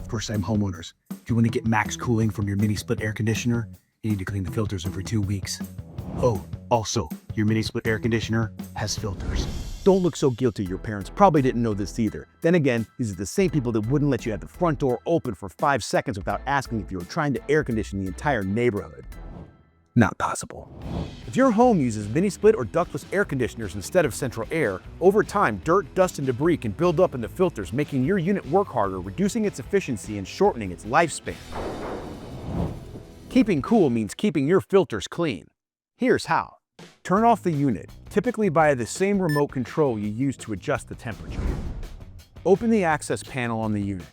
First-time homeowners, if you want to get max cooling from your mini-split air conditioner, you need to clean the filters every 2 weeks. Oh, also, your mini-split air conditioner has filters. Don't look so guilty. Your parents probably didn't know this either. Then again, these are the same people that wouldn't let you have the front door open for 5 seconds without asking if you were trying to air condition the entire neighborhood. Not possible. If your home uses mini-split or ductless air conditioners instead of central air, over time, dirt, dust, and debris can build up in the filters, making your unit work harder, reducing its efficiency, and shortening its lifespan. Keeping cool means keeping your filters clean. Here's how. Turn off the unit, typically via the same remote control you use to adjust the temperature. Open the access panel on the unit.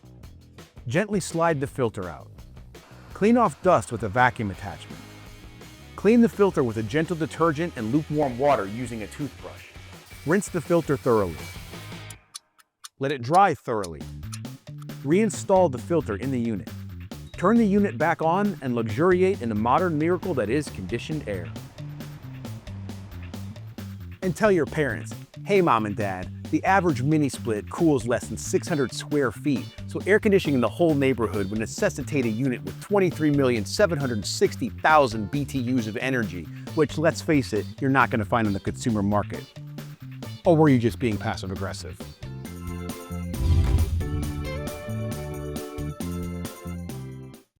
Gently slide the filter out. Clean off dust with a vacuum attachment. Clean the filter with a gentle detergent and lukewarm water using a toothbrush. Rinse the filter thoroughly. Let it dry thoroughly. Reinstall the filter in the unit. Turn the unit back on and luxuriate in the modern miracle that is conditioned air. And tell your parents, hey mom and dad, the average mini-split cools less than 600 square feet, so air conditioning the whole neighborhood would necessitate a unit with 23,760,000 BTUs of energy, which, let's face it, you're not going to find on the consumer market. Or were you just being passive-aggressive?